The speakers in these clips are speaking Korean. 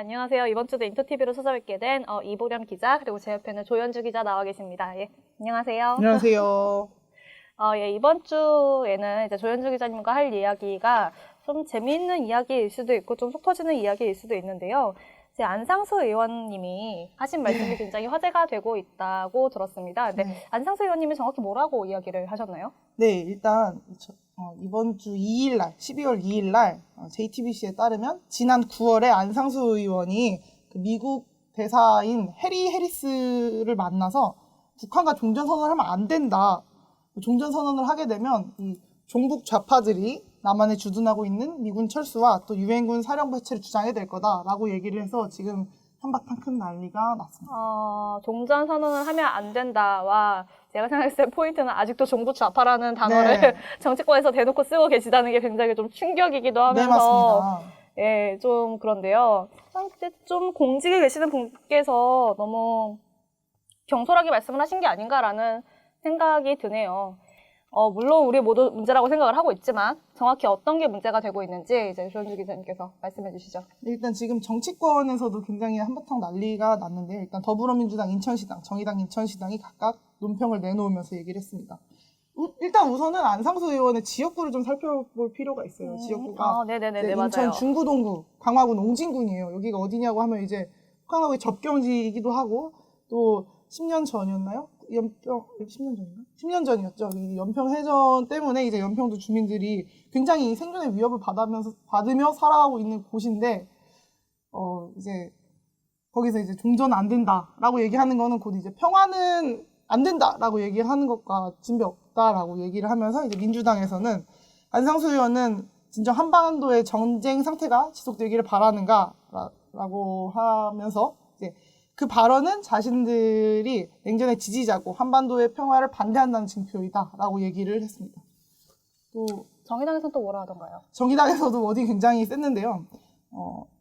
네, 안녕하세요. 이번 주도 인터TV로 찾아뵙게 된 이보람 기자, 그리고 제 옆에는 조현주 기자 나와 계십니다. 예, 안녕하세요. 안녕하세요. 예, 이번 주에는 이제 조현주 기자님과 할 이야기가 좀 재미있는 이야기일 수도 있고 좀 속 터지는 이야기일 수도 있는데요. 이제 안상수 의원님이 하신 말씀이 굉장히 화제가 되고 있다고 들었습니다. 근데 네. 안상수 의원님이 정확히 뭐라고 이야기를 하셨나요? 네, 일단 이번 주 2일 날, 12월 2일 날 JTBC에 따르면 지난 9월에 안상수 의원이 그 미국 대사인 해리 해리스를 만나서 북한과 종전선언을 하면 안 된다. 종전선언을 하게 되면 이 종북 좌파들이 남한에 주둔하고 있는 미군 철수와 또 유엔군 사령부 해체를 주장해야 될 거다라고 얘기를 해서 지금 한바탕 큰 난리가 났습니다. 종전 선언을 하면 안 된다와 제가 생각했을 때 포인트는 아직도 종북 좌파라는 단어를 네. 정치권에서 대놓고 쓰고 계시다는 게 굉장히 좀 충격이기도 하면서 네, 맞습니다. 예, 좀 그런데요. 근데 좀 공직에 계시는 분께서 너무 경솔하게 말씀을 하신 게 아닌가라는 생각이 드네요. 물론 우리 모두 문제라고 생각을 하고 있지만 정확히 어떤 게 문제가 되고 있는지 이제 조현주 기자님께서 말씀해 주시죠. 일단 지금 정치권에서도 굉장히 한바탕 난리가 났는데요. 일단 더불어민주당 인천시당, 정의당 인천시당이 각각 논평을 내놓으면서 얘기를 했습니다. 일단 우선은 안상수 의원의 지역구를 좀 살펴볼 필요가 있어요. 지역구가 네네네, 네, 맞아요. 인천 중구동구, 광화군 옹진군이에요. 여기가 어디냐고 하면 이제 북한하고의 접경지이기도 하고 또 10년 전이었나요? 10년 전인가? 10년 전이었죠. 이 연평해전 때문에 이제 연평도 주민들이 굉장히 생존의 위협을 받으며 살아가고 있는 곳인데, 이제, 거기서 이제 종전 안 된다라고 얘기하는 거는 곧 이제 평화는 안 된다라고 얘기하는 것과 진배 없다라고 얘기를 하면서 이제 민주당에서는 안상수 의원은 진정 한반도의 전쟁 상태가 지속되기를 바라는가라고 하면서 이제 그 발언은 자신들이 냉전의 지지자고 한반도의 평화를 반대한다는 징표이다라고 얘기를 했습니다. 또 정의당에서는 또 뭐라 하던가요? 정의당에서도 어디 굉장히 셌는데요.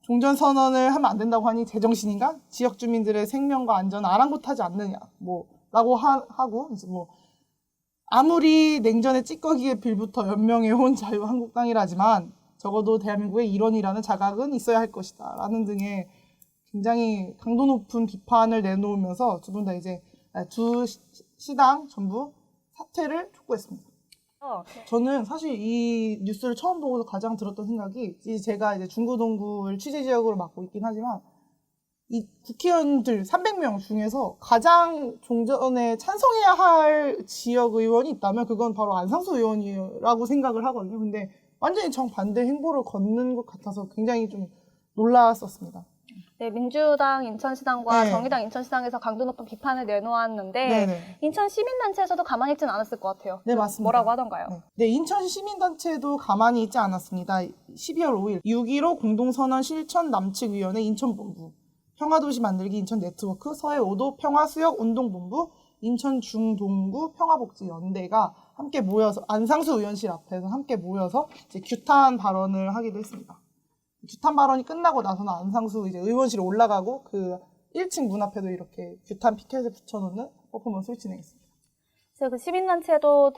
종전 선언을 하면 안 된다고 하니 제정신인가? 지역 주민들의 생명과 안전을 아랑곳하지 않느냐? 라고 하고 이제 아무리 냉전의 찌꺼기에 빌부터 연명해온 자유한국당이라지만 적어도 대한민국의 일원이라는 자각은 있어야 할 것이다. 라는 등의 굉장히 강도 높은 비판을 내놓으면서 두 분 다 이제 두 시당 전부 사퇴를 촉구했습니다. 저는 사실 이 뉴스를 처음 보고서 가장 들었던 생각이 제가 이제 중구동구를 취재 지역으로 맡고 있긴 하지만 이 국회의원들 300명 중에서 가장 종전에 찬성해야 할 지역 의원이 있다면 그건 바로 안상수 의원이라고 생각을 하거든요. 근데 완전히 정반대 행보를 걷는 것 같아서 굉장히 좀 놀랐었습니다. 네, 민주당 인천시당과 네. 정의당 인천시당에서 강도 높은 비판을 내놓았는데 네네. 인천 시민단체에서도 가만히 있지는 않았을 것 같아요. 네, 맞습니다. 뭐라고 하던가요? 네, 인천 시민단체도 가만히 있지 않았습니다. 12월 5일 6.15 공동선언 실천 남측위원회 인천본부, 평화도시 만들기 인천 네트워크, 서해 5도 평화수역운동본부, 인천 중동구 평화복지연대가 함께 모여서 안상수 의원실 앞에서 함께 모여서 이제 규탄 발언을 하기도 했습니다. 규탄 발언이 끝나고 나서는 안상수 이제 의원실에 올라가고 그 1층 문 앞에도 이렇게 규탄 피켓을 붙여놓는 퍼포먼스를 진행했습니다. 그래서 그 시민단체도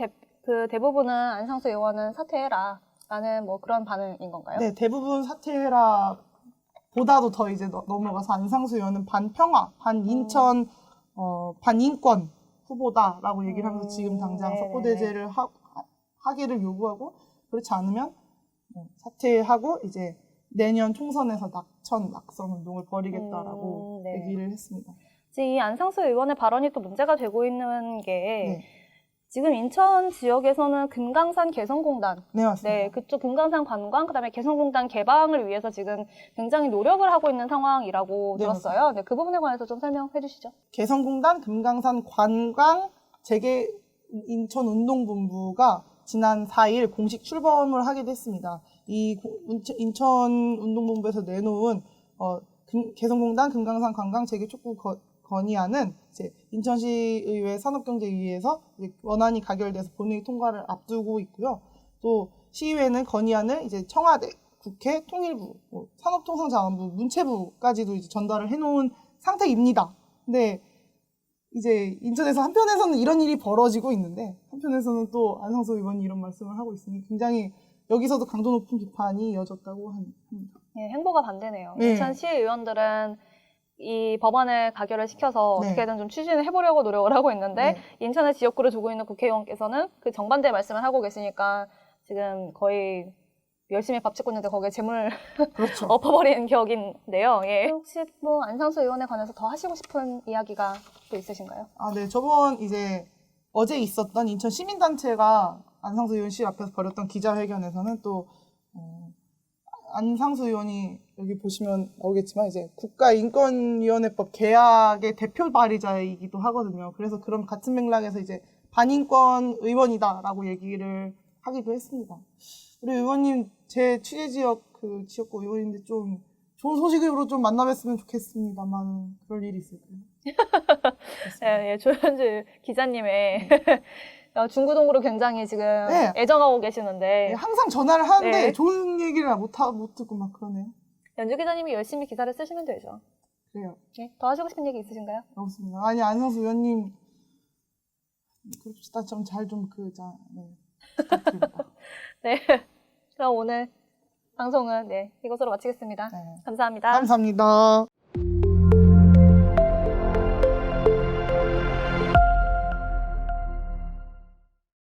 대부분은 안상수 의원은 사퇴해라라는 뭐 그런 반응인 건가요? 네, 대부분 사퇴해라 보다도 더 이제 넘어가서 안상수 의원은 반평화, 반인천, 반인권 후보다라고 얘기를 하면서 지금 당장 석고대죄를 하기를 요구하고 그렇지 않으면 사퇴하고 이제 내년 총선에서 낙선 운동을 벌이겠다라고 얘기를 했습니다. 이 안상수 의원의 발언이 또 문제가 되고 있는 게 네. 지금 인천 지역에서는 금강산 개성공단, 네, 맞습니다. 네, 그쪽 금강산 관광, 그다음에 개성공단 개방을 위해서 지금 굉장히 노력을 하고 있는 상황이라고 네, 들었어요. 네, 그 부분에 관해서 좀 설명해 주시죠. 개성공단 금강산 관광 재개 인천 운동본부가 지난 4일 공식 출범을 하게 됐습니다. 이 인천 운동본부에서 내놓은 개성공단 금강산 관광 재개 촉구 건의안은 이제 인천시의회 산업경제위에서 이제 원안이 가결돼서 본회의 통과를 앞두고 있고요. 또 시의회는 건의안을 이제 청와대, 국회, 통일부, 산업통상자원부, 문체부까지도 이제 전달을 해놓은 상태입니다. 근데 이제 인천에서 한편에서는 이런 일이 벌어지고 있는데 한편에서는 또 안상수 의원이 이런 말씀을 하고 있으니 굉장히 여기서도 강도 높은 비판이 이어졌다고 합니다. 예, 행보가 반대네요. 네. 인천 시의원들은 이 법안을 가결을 시켜서 네. 어떻게든 좀 추진을 해보려고 노력을 하고 있는데 네. 인천의 지역구를 두고 있는 국회의원께서는 그 정반대 말씀을 하고 계시니까 지금 거의 열심히 밥 짓고 있는데 거기에 재물 그렇죠. 엎어버리는 격인데요. 예. 혹시 뭐 안상수 의원에 관해서 더 하시고 싶은 이야기가 또 있으신가요? 아, 네. 저번 이제 어제 있었던 인천 시민단체가 안상수 의원실 앞에서 벌였던 기자회견에서는 또 안상수 의원이 여기 보시면 나오겠지만 이제 국가인권위원회법 개혁의 대표 발의자이기도 하거든요. 그래서 그런 같은 맥락에서 이제 반인권 의원이다라고 얘기를 하기도 했습니다. 우리 의원님 제 취재 지역 그 지역구 의원인데 좀 좋은 소식으로 좀 만나뵀으면 좋겠습니다만 그럴 일이 있을까요? 예, 예, 조현주 기자님의 중구동으로 굉장히 지금 네. 애정하고 계시는데 네, 항상 전화를 하는데 네. 좋은 얘기를 못 듣고 막 그러네요. 연주 기자님이 열심히 기사를 쓰시면 되죠. 그래요. 예, 더 하시고 싶은 얘기 있으신가요? 없습니다. 아니 안상수 의원님 그럽시다. 좀 잘 좀 네. 부탁드립니다. 네. 그럼 오늘 방송은 네, 이것으로 마치겠습니다. 네. 감사합니다. 감사합니다.